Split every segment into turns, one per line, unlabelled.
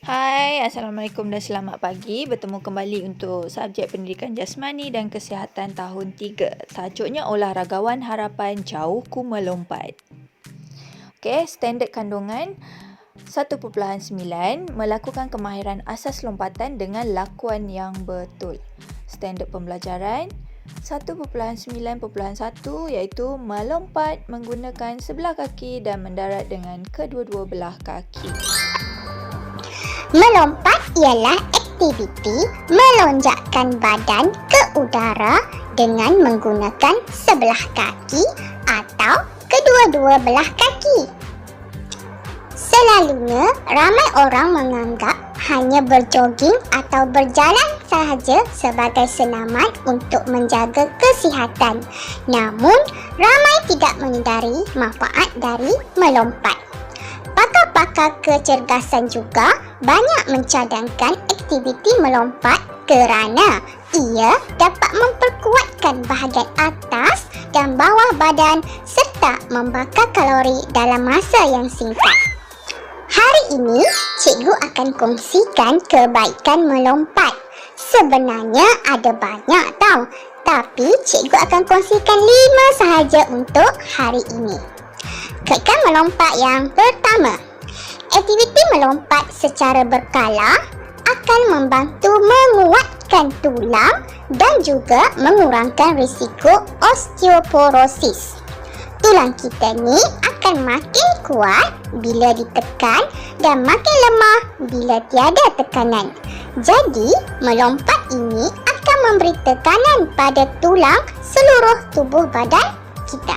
Hai, Assalamualaikum dan selamat pagi. Bertemu kembali untuk subjek pendidikan jasmani dan kesihatan tahun 3. Tajuknya olahragawan harapan jauh ku melompat. Okey, standard kandungan 1.9 melakukan kemahiran asas lompatan dengan lakuan yang betul. Standard pembelajaran 1.9.1 iaitu melompat menggunakan sebelah kaki dan mendarat dengan kedua-dua belah kaki.
Melompat ialah aktiviti melonjakkan badan ke udara dengan menggunakan sebelah kaki atau kedua-dua belah kaki. Selalunya, ramai orang menganggap hanya berjoging atau berjalan sahaja sebagai senaman untuk menjaga kesihatan. Namun, ramai tidak menyedari manfaat dari melompat. Pakar-pakar kecergasan juga banyak mencadangkan aktiviti melompat kerana ia dapat memperkuatkan bahagian atas dan bawah badan serta membakar kalori dalam masa yang singkat. Hari ini, cikgu akan kongsikan kebaikan melompat. Sebenarnya ada banyak tau, tapi cikgu akan kongsikan 5 sahaja untuk hari ini. Kebaikan melompat yang pertama, aktiviti melompat secara berkala akan membantu menguatkan tulang dan juga mengurangkan risiko osteoporosis. Tulang kita ni akan makin kuat bila ditekan dan makin lemah bila tiada tekanan. Jadi, melompat ini akan memberi tekanan pada tulang seluruh tubuh badan kita.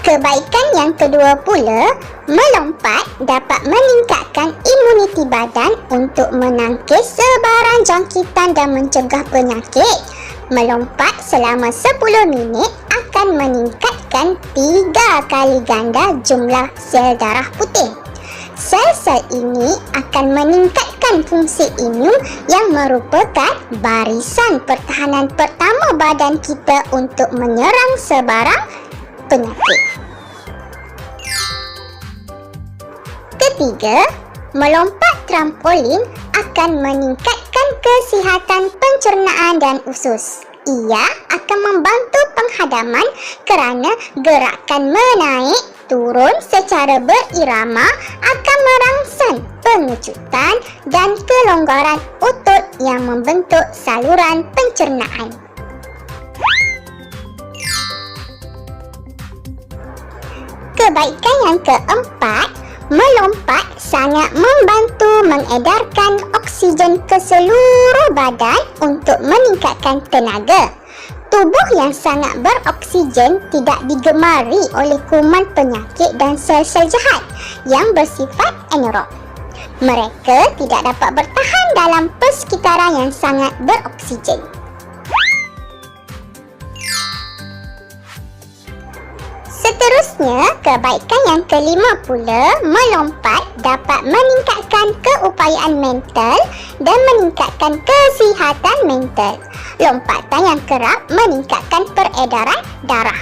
Kebaikan yang kedua pula, melompat dapat meningkatkan imuniti badan untuk menangkis sebarang jangkitan dan mencegah penyakit. Melompat selama 10 minit akan meningkatkan 3 kali ganda jumlah sel darah putih. Sel-sel ini akan meningkatkan fungsi imun yang merupakan barisan pertahanan pertama badan kita untuk menyerang sebarang penyakit. Ketiga, melompat trampolin akan meningkatkan kesihatan pencernaan dan usus. Ia akan membantu penghadaman kerana gerakan menaik turun secara berirama akan merangsang pengecutan dan kelonggaran otot yang membentuk saluran pencernaan. Kebaikan yang keempat, melompat sangat membantu mengedarkan oksigen ke seluruh badan untuk meningkatkan tenaga. Tubuh yang sangat beroksigen tidak digemari oleh kuman penyakit dan sel-sel jahat yang bersifat anaerob. Mereka tidak dapat bertahan dalam persekitaran yang sangat beroksigen. Seterusnya, kebaikan yang kelima pula, melompat dapat meningkatkan keupayaan mental dan meningkatkan kesihatan mental. Lompatan yang kerap meningkatkan peredaran darah.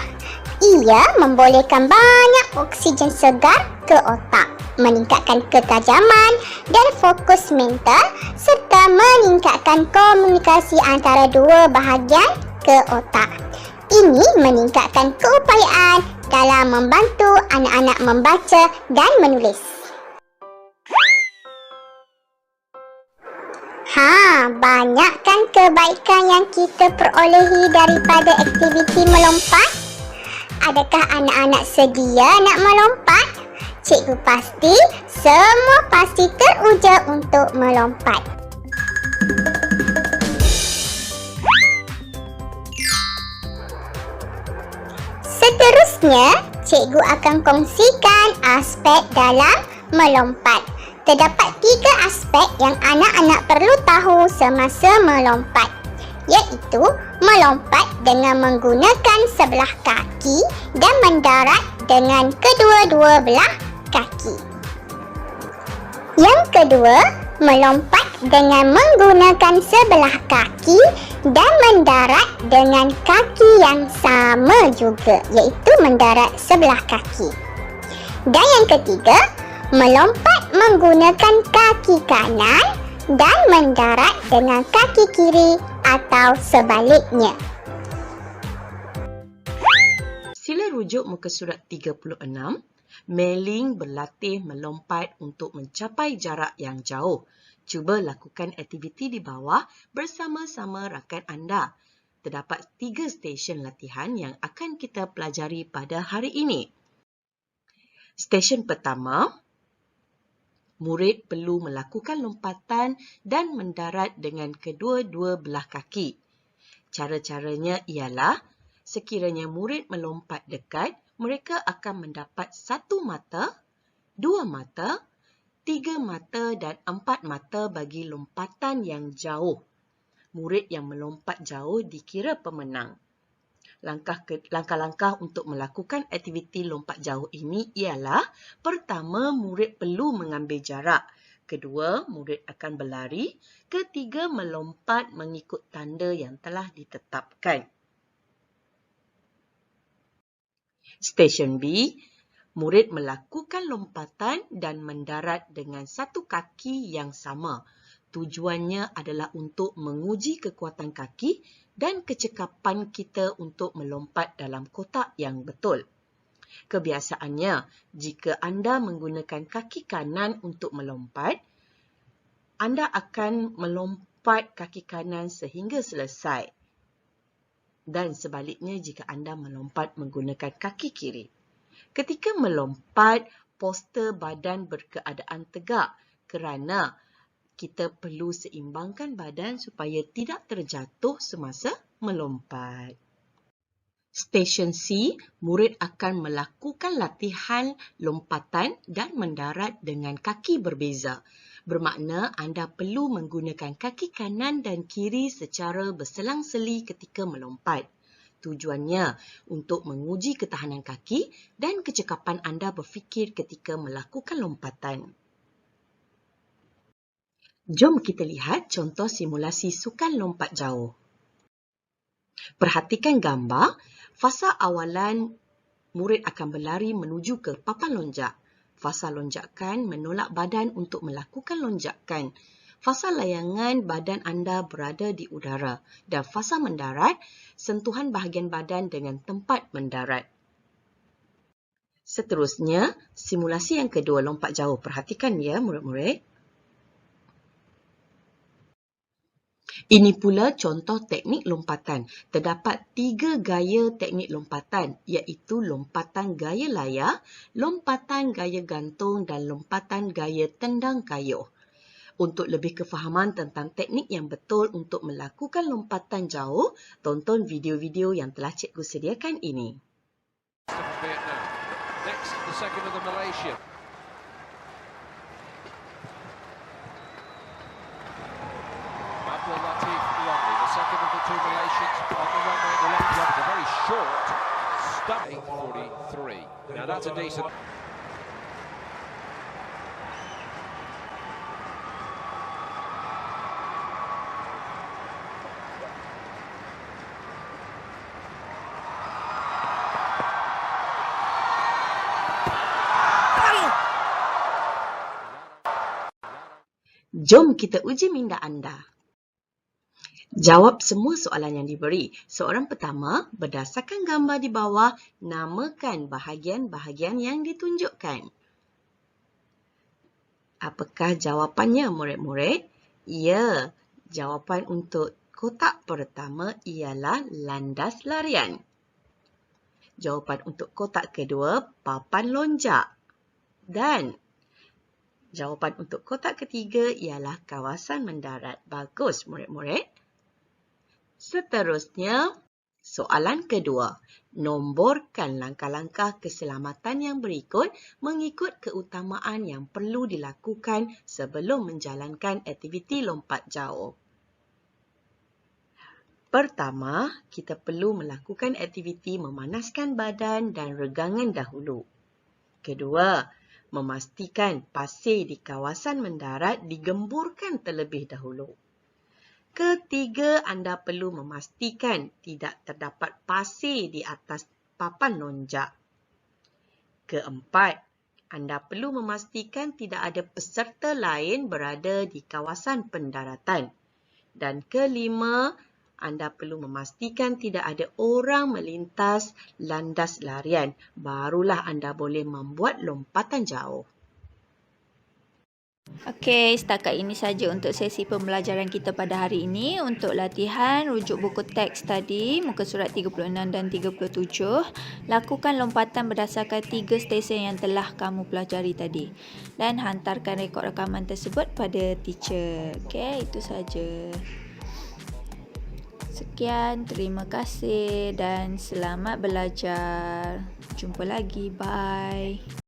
Ia membolehkan banyak oksigen segar ke otak, meningkatkan ketajaman dan fokus mental serta meningkatkan komunikasi antara dua bahagian ke otak. Ini meningkatkan keupayaan dalam membantu anak-anak membaca dan menulis. Banyak kan kebaikan yang kita perolehi daripada aktiviti melompat? Adakah anak-anak sedia nak melompat? Cikgu pasti semua pasti teruja untuk melompat. Seterusnya, cikgu akan kongsikan aspek dalam melompat. Terdapat 3 aspek yang anak-anak perlu tahu semasa melompat, iaitu melompat dengan menggunakan sebelah kaki dan mendarat dengan kedua-dua belah kaki. Yang kedua, melompat dengan menggunakan sebelah kaki dan mendarat dengan kaki yang sama juga, iaitu mendarat sebelah kaki. Dan yang ketiga, melompat menggunakan kaki kanan dan mendarat dengan kaki kiri atau sebaliknya.
Sila rujuk muka surat 36. Mei-ling berlatih melompat untuk mencapai jarak yang jauh. Cuba lakukan aktiviti di bawah bersama-sama rakan anda. Terdapat 3 stesen latihan yang akan kita pelajari pada hari ini. Stesen pertama, murid perlu melakukan lompatan dan mendarat dengan kedua-dua belah kaki. Cara-caranya ialah, sekiranya murid melompat dekat, mereka akan mendapat 1 mata, 2 mata, 3 mata dan 4 mata bagi lompatan yang jauh. Murid yang melompat jauh dikira pemenang. Langkah-langkah untuk melakukan aktiviti lompat jauh ini ialah, pertama, murid perlu mengambil jarak. Kedua, murid akan berlari. Ketiga, melompat mengikut tanda yang telah ditetapkan. Stesen B, murid melakukan lompatan dan mendarat dengan satu kaki yang sama. Tujuannya adalah untuk menguji kekuatan kaki dan kecekapan kita untuk melompat dalam kotak yang betul. Kebiasaannya, jika anda menggunakan kaki kanan untuk melompat, anda akan melompat kaki kanan sehingga selesai. Dan sebaliknya jika anda melompat menggunakan kaki kiri. Ketika melompat, postur badan berkeadaan tegak kerana kita perlu seimbangkan badan supaya tidak terjatuh semasa melompat. Stesen C, murid akan melakukan latihan lompatan dan mendarat dengan kaki berbeza. Bermakna anda perlu menggunakan kaki kanan dan kiri secara berselang-seli ketika melompat. Tujuannya untuk menguji ketahanan kaki dan kecekapan anda berfikir ketika melakukan lompatan. Jom kita lihat contoh simulasi sukan lompat jauh. Perhatikan gambar. Fasa awalan, murid akan berlari menuju ke papan lonjak. Fasa lonjakan, menolak badan untuk melakukan lonjakan. Fasa layangan, badan anda berada di udara. Dan fasa mendarat, sentuhan bahagian badan dengan tempat mendarat. Seterusnya, simulasi yang kedua, lompat jauh. Perhatikan ya, murid-murid. Ini pula contoh teknik lompatan. Terdapat 3 gaya teknik lompatan, iaitu lompatan gaya layar, lompatan gaya gantung dan lompatan gaya tendang kayuh. Untuk lebih kefahaman tentang teknik yang betul untuk melakukan lompatan jauh, tonton video-video yang telah cikgu sediakan ini.
Next, the second of the Malaysia. Abdul Latif Romney, the second of the two Malaysians on the runway. The left one is a very short, stunning 43. Now that's a decent.
Jom kita uji minda anda. Jawab semua soalan yang diberi. Soalan pertama, berdasarkan gambar di bawah, namakan bahagian-bahagian yang ditunjukkan. Apakah jawapannya, murid-murid? Ya, jawapan untuk kotak pertama ialah landas larian. Jawapan untuk kotak kedua, papan lonjak. Dan jawapan untuk kotak ketiga ialah kawasan mendarat. Bagus, murid-murid. Seterusnya, soalan kedua. Nomborkan langkah-langkah keselamatan yang berikut mengikut keutamaan yang perlu dilakukan sebelum menjalankan aktiviti lompat jauh. Pertama, kita perlu melakukan aktiviti memanaskan badan dan regangan dahulu. Kedua, memastikan pasir di kawasan mendarat digemburkan terlebih dahulu. Ketiga, anda perlu memastikan tidak terdapat pasir di atas papan lonjak. Keempat, anda perlu memastikan tidak ada peserta lain berada di kawasan pendaratan. Dan kelima, anda perlu memastikan tidak ada orang melintas landas larian. Barulah anda boleh membuat lompatan jauh.
Okey, setakat ini saja untuk sesi pembelajaran kita pada hari ini. Untuk latihan, rujuk buku teks tadi, muka surat 36 dan 37. Lakukan lompatan berdasarkan 3 stesen yang telah kamu pelajari tadi. Dan hantarkan rekod rakaman tersebut pada teacher. Okey, itu saja. Sekian, terima kasih dan selamat belajar. Jumpa lagi, bye.